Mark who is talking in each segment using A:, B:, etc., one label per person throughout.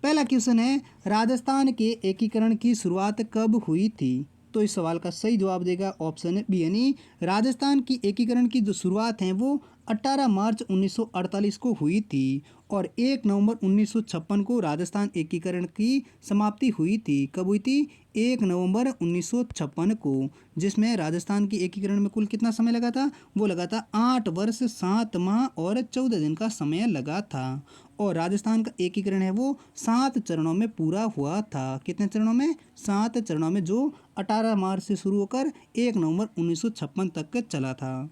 A: पहला क्वेश्चन है राजस्थान के एकीकरण की शुरुआत कब हुई थी? तो इस सवाल का सही जवाब देगा ऑप्शन बी यानी राजस्थान की एकीकरण की जो शुरुआत है वो 18 मार्च 1948 को हुई थी और 1 नवंबर 1956 को राजस्थान एकीकरण की समाप्ति हुई थी। कब हुई थी? 1 नवंबर 1956 को, जिसमें राजस्थान की एकीकरण में कुल कितना समय लगा था? वो लगा था 8 वर्ष 7 माह और 14 दिन का समय लगा था। और राजस्थान का एकीकरण है वो 7 चरणों में पूरा हुआ था। कितने चरणों में? 7 चरणों में, जो 18 मार्च से शुरू होकर 1 नवंबर 1956 तक चला था।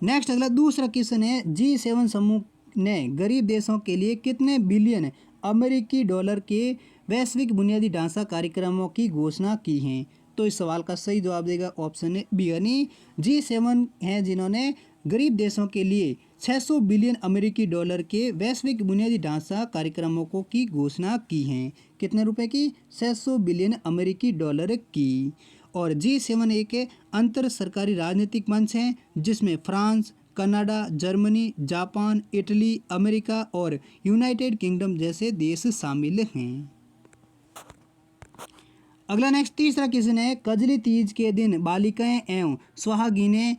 A: नेक्स्ट अगला दूसरा क्वेश्चन है G7 समूह ने गरीब देशों के लिए कितने बिलियन अमेरिकी डॉलर के वैश्विक बुनियादी ढांचा कार्यक्रमों की घोषणा की है? तो इस सवाल का सही जवाब देगा ऑप्शन बी यानी G7 हैं जिन्होंने गरीब देशों के लिए 600 बिलियन अमेरिकी डॉलर के वैश्विक बुनियादी ढांचा कार्यक्रमों को की घोषणा की है। कितने रुपए की? 600 बिलियन अमेरिकी डॉलर की। और G7 एक अंतर सरकारी राजनीतिक मंच है जिसमें France, Canada, Germany, Japan, Italy, America और यूनाइटेड किंगडम जैसे देश शामिल हैं। अगला नेक्स्ट तीसरा क्वेश्चन है कजली तीज के दिन बालिकाएं एवं सुहागिनें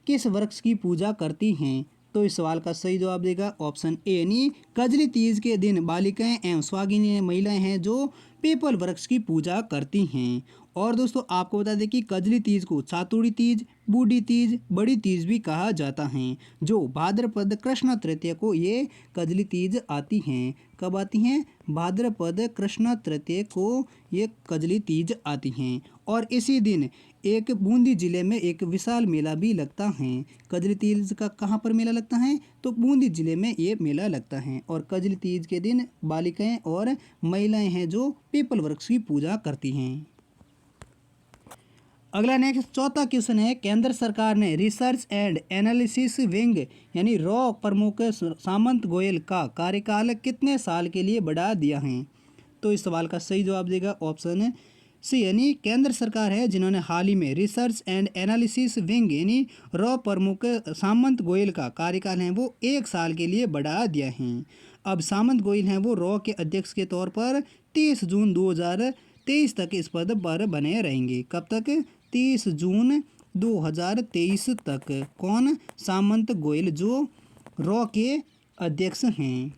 A: किस वृक्ष की पूजा करती हैं? तो इस सवाल का सही जवाब देगा ऑप्शन ए यानी कजली तीज के दिन बालिकाएं एवं सुहागिनें महिलाएं हैं जो पीपल वृक्ष की पूजा करती हैं। और दोस्तों आपको बता दें कि कजली तीज को चातुड़ी तीज, बूढ़ी तीज, बड़ी तीज भी कहा जाता है, जो भाद्रपद कृष्ण तृतीया को ये कजली तीज आती हैं। कब आती हैं? भाद्रपद कृष्ण तृतीया को ये कजली तीज आती हैं। और इसी दिन एक बूंदी जिले में एक विशाल मेला भी लगता है। कजली तीज का कहाँ पर मेला लगता है? तो बूंदी जिले में ये मेला लगता है। और कजली तीज के दिन बालिकाएं और महिलाएं हैं जो पीपल वृक्ष की पूजा करती हैं। अगला नेक्स्ट चौथा क्वेश्चन है केंद्र सरकार ने रिसर्च एंड एनालिसिस विंग यानी रॉ प्रमुख सामंत गोयल का कार्यकाल कितने साल के लिए बढ़ा दिया है? तो इस सवाल का सही जवाब देगा ऑप्शन सी यानी केंद्र सरकार है जिन्होंने हाल ही में रिसर्च एंड एनालिसिस विंग यानी रॉ प्रमुख सामंत गोयल का कार्यकाल है वो 1 साल के लिए बढ़ा दिया है। अब सामंत गोयल हैं वो रॉ के अध्यक्ष के तौर पर 30 जून 2023 तक इस पद पर बने रहेंगे। कब तक? 30 जून 2023 तक। कौन? सामंत गोयल जो रॉ के अध्यक्ष हैं।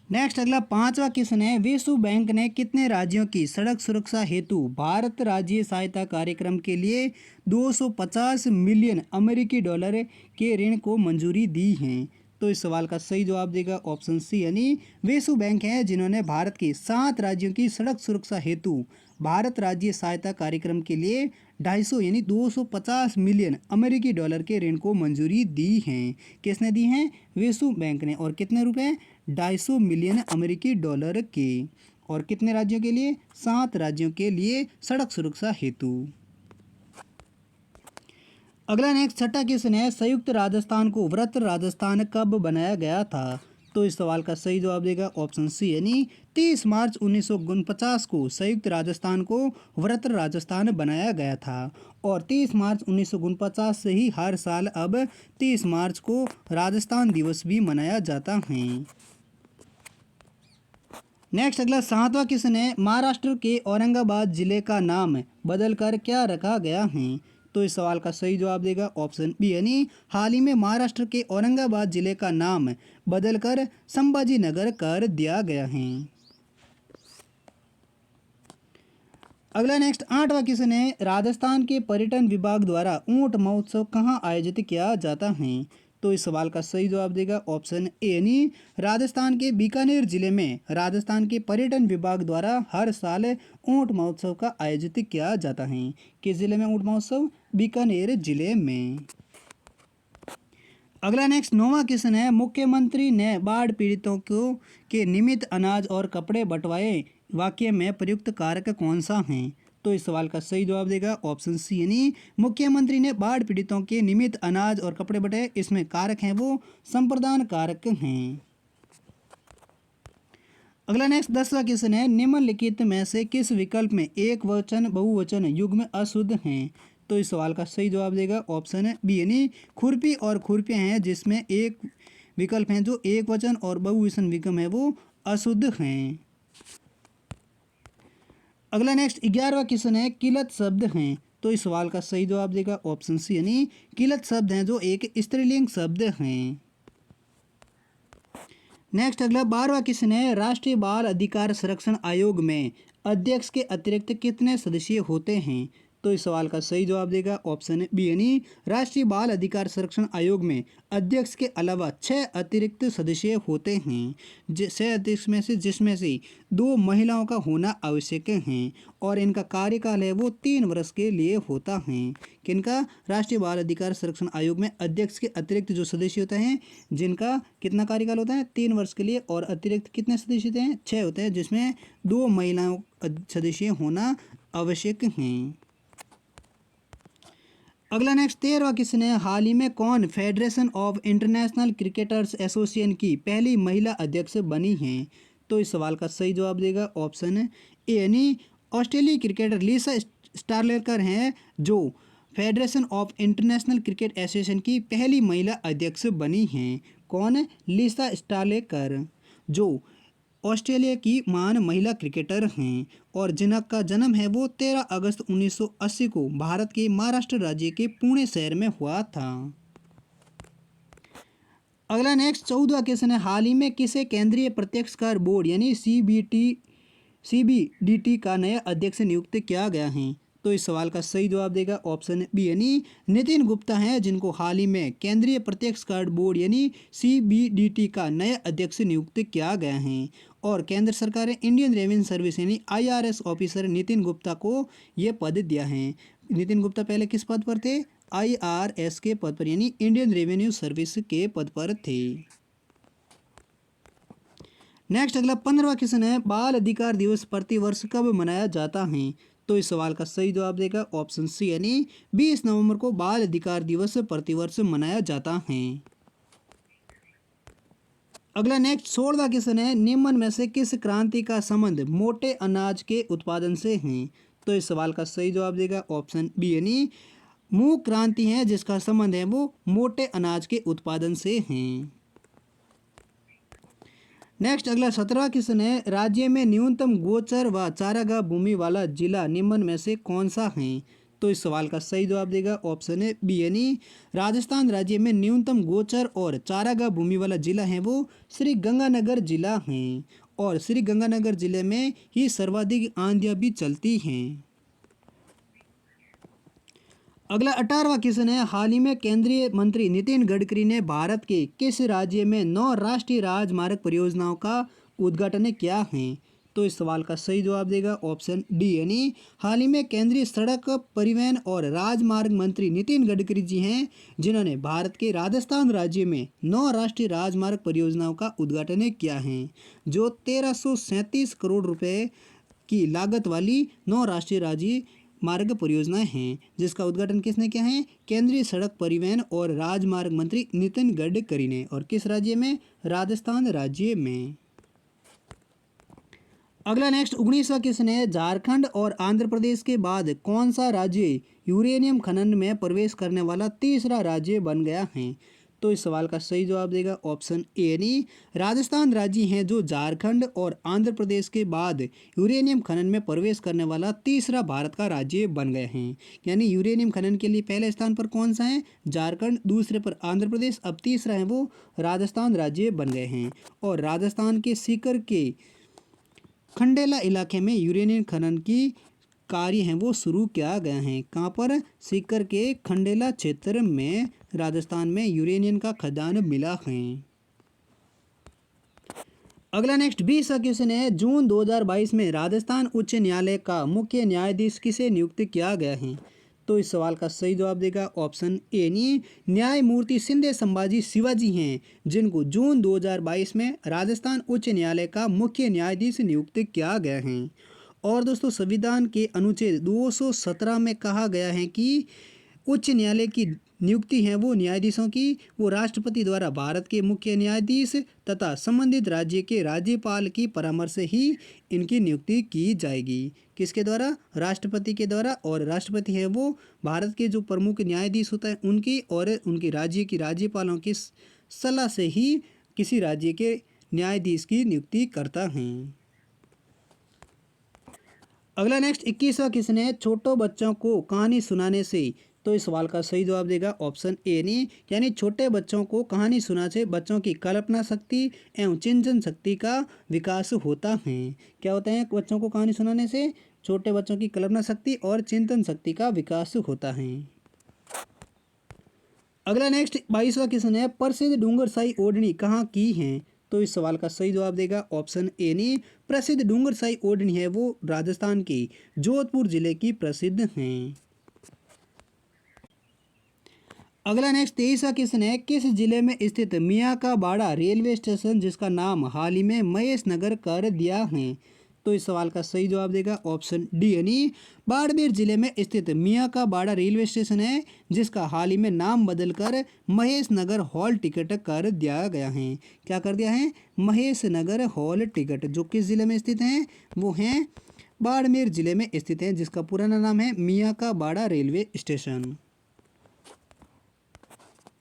A: नेक्स्ट अगला पांचवा क्वेश्चन है विश्व बैंक ने कितने राज्यों की सड़क सुरक्षा हेतु भारत राज्य सहायता कार्यक्रम के लिए 250 मिलियन अमेरिकी डॉलर के ऋण को मंजूरी दी है? तो इस सवाल का सही जवाब देगा ऑप्शन सी यानी विश्व बैंक है जिन्होंने भारत के 7 राज्यों की सड़क सुरक्षा हेतु भारत राज्य सहायता कार्यक्रम के लिए 250 यानी 250 मिलियन अमेरिकी डॉलर के ऋण को मंजूरी दी है। किसने दी है? विश्व बैंक ने। और कितने रुपए? 250 मिलियन अमेरिकी डॉलर के। और कितने राज्यों के लिए? 7 राज्यों के लिए सड़क सुरक्षा हेतु। अगला नेक्स्ट छठा क्वेश्चन है संयुक्त राजस्थान को वृत्त राजस्थान कब बनाया गया था? तो इस सवाल का सही जवाब देगा ऑप्शन सी यानी 30 मार्च 1949 को संयुक्त राजस्थान को वृत्त राजस्थान बनाया गया था। और 30 मार्च 1949 से ही हर साल अब 30 मार्च को राजस्थान दिवस भी मनाया जाता है। नेक्स्ट अगला 7वां क्वेश्चन है महाराष्ट्र के औरंगाबाद जिले का नाम बदलकर क्या रखा गया है? तो इस सवाल का सही जवाब देगा ऑप्शन बी यानी हाल ही में महाराष्ट्र के औरंगाबाद जिले का नाम बदलकर संभाजी नगर कर दिया गया है। अगला नेक्स्ट 8वां क्वेश्चन है राजस्थान के पर्यटन विभाग द्वारा ऊंट महोत्सव कहाँ आयोजित किया जाता है? तो इस सवाल का सही जवाब देगा ऑप्शन ए यानी राजस्थान के बीकानेर जिले में राजस्थान के पर्यटन विभाग द्वारा हर साल ऊंट महोत्सव का आयोजित किया जाता है। किस जिले में ऊंट महोत्सव? बीकानेर जिले में। अगला नेक्स्ट 9वां क्वेश्चन है मुख्यमंत्री ने बाढ़ पीड़ितों को के निमित्त अनाज और कपड़े बंटवाए वाक्य में प्रयुक्त कारक कौन सा है? तो इस सवाल का सही जवाब देगा ऑप्शन सी यानी मुख्यमंत्री ने बाढ़ पीड़ितों के निमित्त अनाज और कपड़े बंटाए। इसमें कारक हैं वो संप्रदान कारक हैं। अगला नेक्स्ट 10वां क्वेश्चन है निम्नलिखित में से किस विकल्प में एक वचन बहुवचन युग्म अशुद्ध हैं? तो इस सवाल का सही जवाब देगा ऑप्शन बी यानी खुरपी और खुरपियाँ हैं जिसमें एक विकल्प हैं जो एक वचन और बहुवचन विकल्प है वो अशुद्ध हैं। अगला नेक्स्ट 11वां क्वेश्चन है किलत शब्द हैं। तो इस सवाल का सही जवाब देगा ऑप्शन सी यानी किलत शब्द हैं जो एक स्त्रीलिंग शब्द हैं। नेक्स्ट अगला 12वां क्वेश्चन है राष्ट्रीय बाल अधिकार संरक्षण आयोग में अध्यक्ष के अतिरिक्त कितने सदस्य होते हैं। तो इस सवाल का सही जवाब देगा ऑप्शन बी यानी राष्ट्रीय बाल अधिकार संरक्षण आयोग में अध्यक्ष के अलावा 6 अतिरिक्त सदस्य होते हैं। 6 अध्यक्ष में से जिसमें से 2 महिलाओं का होना आवश्यक है और इनका कार्यकाल है वो 3 वर्ष के लिए होता है। किनका? राष्ट्रीय बाल अधिकार संरक्षण आयोग में अध्यक्ष के अतिरिक्त जो सदस्य होते हैं जिनका कितना कार्यकाल होता है 3 वर्ष के लिए और अतिरिक्त कितने सदस्य होते हैं 6 होते हैं जिसमें 2 महिलाओं सदस्य होना आवश्यक हैं। अगला नेक्स्ट 13वां क्वेश्चन है हाल ही में कौन federation of international cricketers association की पहली महिला अध्यक्ष बनी हैं। तो इस सवाल का सही जवाब देगा ऑप्शन ए यानी ऑस्ट्रेलियाई क्रिकेटर लिसा स्टार्लेकर हैं जो federation of international cricket association की पहली महिला अध्यक्ष बनी हैं। कौन? लिसा स्टार्लेकर जो ऑस्ट्रेलिया की महान महिला क्रिकेटर हैं और जिनका जन्म है वो 13 अगस्त 1980 को भारत के महाराष्ट्र राज्य के पुणे शहर में हुआ था। अगला नेक्स्ट 14वां क्वेश्चन है हाल ही में किसे केंद्रीय प्रत्यक्ष कर बोर्ड यानी सीबीडीटी का नया अध्यक्ष नियुक्त किया गया है। तो इस सवाल का सही जवाब देगा ऑप्शन बी यानी नितिन गुप्ता हैं जिनको हाल ही में केंद्रीय प्रत्यक्ष कर बोर्ड यानी सीबीडीटी का नया अध्यक्ष नियुक्त किया गया है और केंद्र सरकार ने इंडियन रेवेन्यू सर्विस यानी आईआरएस ऑफिसर नितिन गुप्ता को ये पद दिया है। नितिन गुप्ता पहले किस पद पर थे? आईआरएस के पद पर यानी इंडियन रेवेन्यू सर्विस के पद पर थे। नेक्स्ट अगला 15वां क्वेश्चन है बाल अधिकार दिवस प्रतिवर्ष कब मनाया जाता है। तो इस सवाल का सही जवाब देगा ऑप्शन सी यानी 20 नवंबर को बाल अधिकार दिवस प्रतिवर्ष मनाया जाता है। अगला नेक्स्ट 16वां क्वेश्चन है निम्न में से किस क्रांति का संबंध मोटे अनाज के उत्पादन से है। तो इस सवाल का सही जवाब देगा ऑप्शन बी यानी मूंग क्रांति है जिसका संबंध है वो मोटे अनाज के उत्पादन से है। नेक्स्ट अगला 17वां क्वेश्चन है राज्य में न्यूनतम गोचर व चारागाह भूमि वाला जिला निम्न में से कौन सा है। तो इस सवाल का सही जवाब देगा ऑप्शन है बी यानी राजस्थान राज्य में न्यूनतम गोचर और चारागाह भूमि वाला जिला है वो श्री गंगानगर जिला है और श्री गंगानगर जिले में ही सर्वाधिक आंधियां भी चलती हैं। अगला 18वां क्वेश्चन है हाल ही में केंद्रीय मंत्री नितिन गडकरी ने भारत के किस राज्य में 9 राष्ट्रीय राजमार्ग परियोजनाओं का उद्घाटन किया है। तो इस सवाल का सही जवाब देगा ऑप्शन डी यानी हाल ही में केंद्रीय सड़क परिवहन और राजमार्ग मंत्री नितिन गडकरी जी हैं जिन्होंने भारत के राजस्थान राज्य में 9 राष्ट्रीय राजमार्ग परियोजनाओं का उद्घाटन किया है जो 1337 करोड़ रुपए की लागत वाली 9 राष्ट्रीय राज्य मार्ग परियोजनाएं हैं जिसका उद्घाटन किसने किया है? केंद्रीय सड़क परिवहन और राजमार्ग मंत्री नितिन गडकरी ने और किस राज्य में? राजस्थान राज्य में। अगला नेक्स्ट 19वां क्वेश्चन है झारखंड और आंध्र प्रदेश के बाद कौन सा राज्य यूरेनियम खनन में प्रवेश करने वाला तीसरा राज्य बन गया है। तो इस सवाल का सही जवाब देगा ऑप्शन ए यानी राजस्थान राज्य है जो झारखंड और आंध्र प्रदेश के बाद यूरेनियम खनन में प्रवेश करने वाला तीसरा भारत का राज्य बन गए हैं। यानी यूरेनियम खनन के लिए पहले स्थान पर कौन सा है? झारखंड, दूसरे पर आंध्र प्रदेश, अब तीसरा है वो राजस्थान राज्य बन गए हैं और राजस्थान के सीकर के खंडेला इलाके में यूरेनियम खनन की कार्य हैं वो शुरू किया गया है। कहाँ पर? सीकर के खंडेला क्षेत्र में राजस्थान में यूरेनियम का खदान मिला है। अगला नेक्स्ट 20वां क्वेश्चन है जून 2022 में राजस्थान उच्च न्यायालय का मुख्य न्यायाधीश किसे नियुक्त किया गया है। तो इस सवाल का सही जवाब देगा ऑप्शन ए यानी न्यायमूर्ति सिंधे संभाजी शिवाजी हैं जिनको जून 2022 में राजस्थान उच्च न्यायालय का मुख्य न्यायाधीश नियुक्त किया गया है। और दोस्तों संविधान के अनुच्छेद 217 में कहा गया है कि उच्च न्यायालय की नियुक्ति है वो न्यायाधीशों की वो राष्ट्रपति द्वारा भारत के मुख्य न्यायाधीश तथा संबंधित राज्य के राज्यपाल की परामर्श से ही इनकी नियुक्ति की जाएगी। किसके द्वारा? राष्ट्रपति के द्वारा। और राष्ट्रपति है वो भारत के जो प्रमुख न्यायाधीश होता है उनकी और उनके राज्य की राज्यपालों की सलाह से ही किसी राज्य के न्यायाधीश की नियुक्ति करता है। अगला नेक्स्ट 21वां क्वेश्चन है, छोटो बच्चों को कहानी सुनाने से। तो इस सवाल का सही जवाब देगा ऑप्शन ए नहीं, यानी छोटे बच्चों को कहानी सुनाने से बच्चों की कल्पना शक्ति एवं चिंतन शक्ति का विकास होता है। क्या होता है बच्चों को कहानी सुनाने से? छोटे बच्चों की कल्पना शक्ति और चिंतन शक्ति का विकास होता है। अगला नेक्स्ट 22वां क्वेश्चन है, प्रसिद्ध डूंगरसाई ओढ़नी कहाँ की है। तो इस सवाल का सही जवाब देगा ऑप्शन ए नहीं, प्रसिद्ध डूंगरसाई ओढ़नी है वो राजस्थान के जोधपुर जिले की प्रसिद्ध हैं। अगला नेक्स्ट 23वां क्वेश्चन है, किस जिले में स्थित मियाँ का बाड़ा रेलवे स्टेशन जिसका नाम हाल ही में महेश नगर कर दिया है। तो इस सवाल का सही जवाब देगा ऑप्शन डी यानी बाड़मेर जिले में स्थित मियाँ का बाड़ा रेलवे स्टेशन है जिसका हाल ही में नाम बदलकर महेश नगर हॉल टिकट कर दिया गया है। क्या कर दिया है? महेश नगर हॉल टिकट, जो किस जिले में स्थित हैं? वो हैं बाड़मेर जिले में स्थित हैं, जिसका पुराना नाम है मियाँ का बाड़ा रेलवे स्टेशन।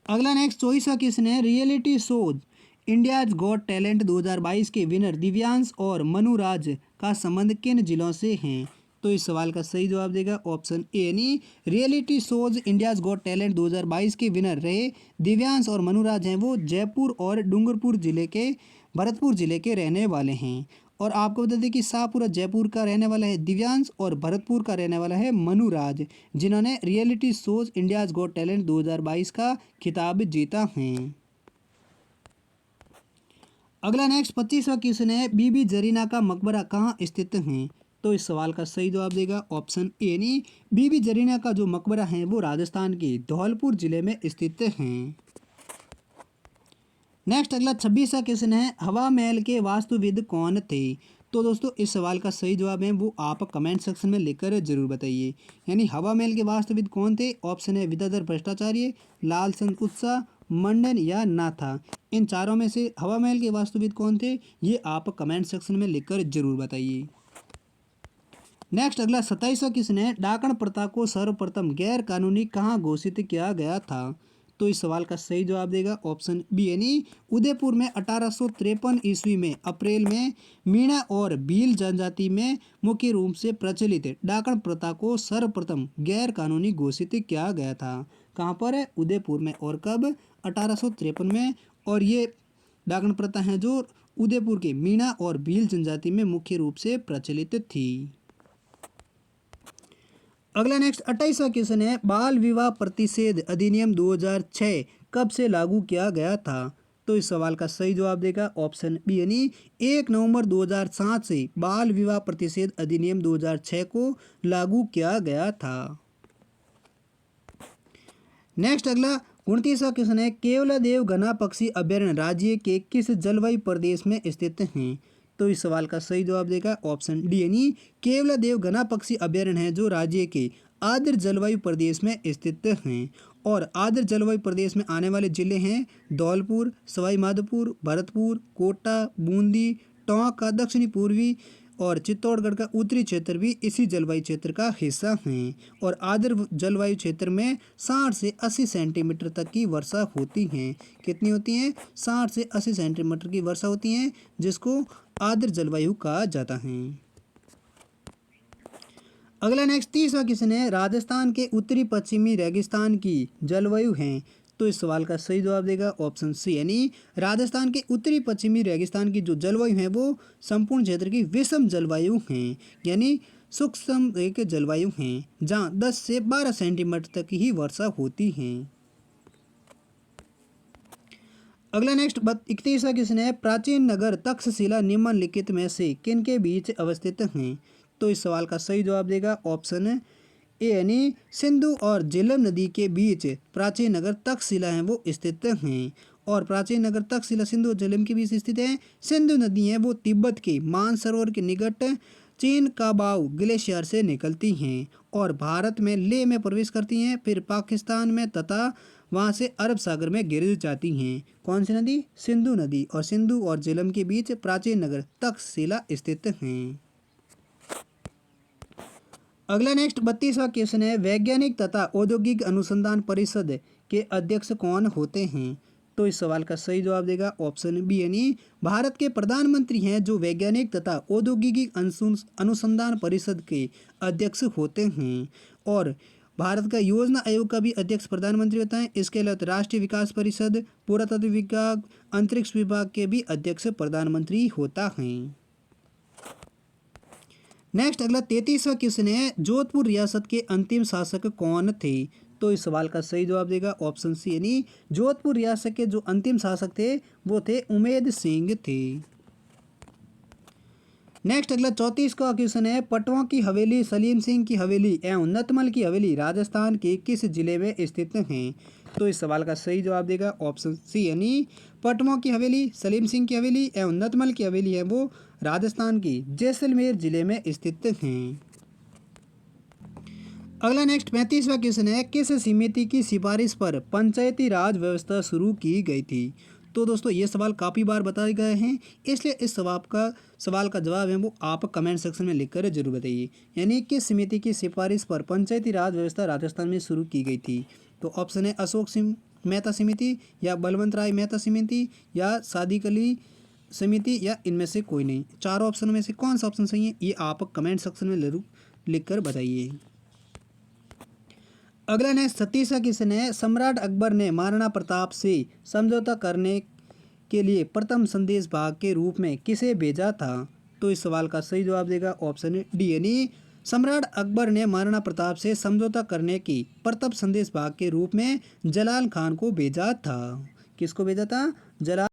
A: अगला नेक्स्ट 24वां क्वेश्चन है, reality shows India's got talent 2022 के विनर दिव्यांश और मनुराज का संबंध किन जिलों से हैं। तो इस सवाल का सही जवाब देगा ऑप्शन ए यानी reality shows India's got talent 2022 के विनर रहे दिव्यांश और मनुराज हैं वो जयपुर और डूंगरपुर जिले के भरतपुर जिले के रहने वाले हैं। और आपको बता दें कि शाहपुरा जयपुर का रहने वाला है दिव्यांश और भरतपुर का रहने वाला है मनुराज, जिन्होंने reality shows India's got talent 2022 का खिताब जीता है। अगला नेक्स्ट 25वां क्वेश्चन है, बीबी जरीना का मकबरा कहाँ स्थित है। तो इस सवाल का सही जवाब देगा ऑप्शन ए नहीं, बीबी जरीना का जो मकबरा है वो राजस्थान के धौलपुर जिले में स्थित हैं। नेक्स्ट अगला 26वां क्वेश्चन है, हवा महल के वास्तुविद कौन थे। तो दोस्तों इस सवाल का सही जवाब है वो आप कमेंट सेक्शन में लिखकर जरूर बताइए। यानी हवा महल के वास्तुविद कौन थे? ऑप्शन है विद्याधर भट्टाचार्य, लालचंद उत्साह, मंडन या नाथा। इन चारों में से हवा महल के वास्तुविद कौन थे ये आप कमेंट सेक्शन में लिखकर जरूर बताइए। नेक्स्ट अगला 27वां क्वेश्चन है, डाकण प्रथा को सर्वप्रथम गैर कानूनी कहाँ घोषित किया गया था। तो इस सवाल का सही जवाब देगा ऑप्शन बी यानी उदयपुर में 1853 ईस्वी में अप्रैल में मीणा और भील जनजाति में मुख्य रूप से प्रचलित डाकण प्रथा को सर्वप्रथम गैर कानूनी घोषित किया गया था। कहाँ पर है? उदयपुर में। और कब? 1853 में। और ये डाकण प्रथा है जो उदयपुर के मीणा और भील जनजाति में मुख्य रूप से प्रचलित थी। अगला नेक्स्ट 28वां क्वेश्चन है, बाल विवाह प्रतिषेध अधिनियम 2006 कब से लागू किया गया था। तो इस सवाल का सही जवाब देगा ऑप्शन बी यानी 1 नवंबर 2007 से बाल विवाह प्रतिषेध अधिनियम 2006 को लागू किया गया था। नेक्स्ट अगला 29वां क्वेश्चन है, केवलादेव घना पक्षी अभ्यारण्य राज्य के किस जलवायु प्रदेश में स्थित हैं। तो इस सवाल का सही जवाब देगा ऑप्शन डी यानी केवलादेव घना पक्षी अभ्यारण्य है जो राज्य के आर्द्र जलवायु प्रदेश में स्थित हैं। और आर्द्र जलवायु प्रदेश में आने वाले जिले हैं धौलपुर, सवाई माधोपुर, भरतपुर, कोटा, बूंदी, टोंक, दक्षिणी पूर्वी और चित्तौड़गढ़ का उत्तरी क्षेत्र भी इसी जलवायु क्षेत्र का हिस्सा हैं। और आर्द्र जलवायु क्षेत्र में 60 से 80 सेंटीमीटर तक की वर्षा होती हैं। कितनी होती हैं? 60 से 80 सेंटीमीटर की वर्षा होती हैं, जिसको आर्द्र जलवायु कहा जाता है। अगला नेक्स्ट 30वां क्वेश्चन है, राजस्थान के उत्तरी पश्चिमी रेगिस्तान की जलवायु है। तो इस सवाल का सही जवाब देगा ऑप्शन सी यानी राजस्थान के उत्तरी पश्चिमी रेगिस्तान की जो जलवायु है वो संपूर्ण क्षेत्र की विषम जलवायु हैं, यानी सूक्ष्म एक जलवायु हैं जहाँ 10 से 12 सेंटीमीटर तक ही वर्षा होती है। अगला नेक्स्ट 31वां क्वेश्चन है, प्राचीन नगर तक्षशिला निम्नलिखित में से किन के बीच अवस्थित हैं। तो इस सवाल का सही जवाब देगा ऑप्शन ए यानी सिंधु और झेलम नदी के बीच प्राचीन नगर तक्षशिला है वो स्थित हैं। और प्राचीन नगर तक्षशिला सिंधु और झेलम के बीच स्थित है। सिंधु नदी है वो तिब्बत के मानसरोवर के निकट चीन काबाऊ ग्लेशियर से निकलती हैं और भारत में लेह में प्रवेश करती हैं, फिर पाकिस्तान में तथा वहाँ से अरब सागर में गिर जाती हैं। कौन सी नदी? सिंधु नदी। और सिंधु और झेलम के बीच प्राचीन नगर तक्षशिला स्थित हैं। अगला नेक्स्ट 32वां क्वेश्चन है, वैज्ञानिक तथा औद्योगिक अनुसंधान परिषद के अध्यक्ष कौन होते हैं। तो इस सवाल का सही जवाब देगा ऑप्शन बी यानी भारत के प्रधानमंत्री हैं जो वैज्ञानिक तथा औद्योगिक अनुसंधान परिषद के अध्यक्ष होते हैं। और भारत का योजना आयोग का भी अध्यक्ष प्रधानमंत्री होता है। इसके अलावा राष्ट्रीय विकास परिषद, पुरातत्व विभाग, अंतरिक्ष विभाग के भी अध्यक्ष प्रधानमंत्री होता है। नेक्स्ट अगला 33वां क्वेश्चन है, जोधपुर रियासत के अंतिम शासक कौन थे? तो इस सवाल का सही जवाब देगा ऑप्शन सी यानी जोधपुर रियासत के जो अंतिम शासक थे वो थे उमेद सिंह थे। नेक्स्ट अगला 34वां क्वेश्चन है, पटवा की हवेली, सलीम सिंह की हवेली एवं नतमल की हवेली राजस्थान के किस जिले में स्थित हैं? तो इस सवाल का सही जवाब देगा ऑप्शन सी यानी पटवा की हवेली, सलीम सिंह की हवेली एवं नतमल की हवेली है वो राजस्थान की जैसलमेर जिले में स्थित हैं। अगला नेक्स्ट 35वां क्वेश्चन है, किस समिति की सिफारिश पर पंचायती राज व्यवस्था शुरू की गई थी? तो दोस्तों ये सवाल काफ़ी बार बताए गए हैं, इसलिए इस सवाल का जवाब है वो आप कमेंट सेक्शन में लिखकर जरूर बताइए। यानी किस समिति की सिफारिश पर पंचायती राज व्यवस्था राजस्थान में शुरू की गई थी? तो ऑप्शन है अशोक मेहता समिति या बलवंत राय मेहता समिति या सादिक अली समिति या इनमें से कोई नहीं। चारों ऑप्शन में से कौन सा ऑप्शन सही है ये आप कमेंट सेक्शन में जरूर लिखकर बताइए। अगला नेक्स्ट 36वां क्वेश्चन है, सम्राट अकबर ने महाराणा प्रताप से समझौता करने के लिए प्रथम संदेश भाग के रूप में किसे भेजा था? तो इस सवाल का सही जवाब देगा ऑप्शन डी यानी सम्राट अकबर ने महाराणा प्रताप से समझौता करने की प्रथम संदेश भाग के रूप में जलाल खान को भेजा था। किसको भेजा था? जलाल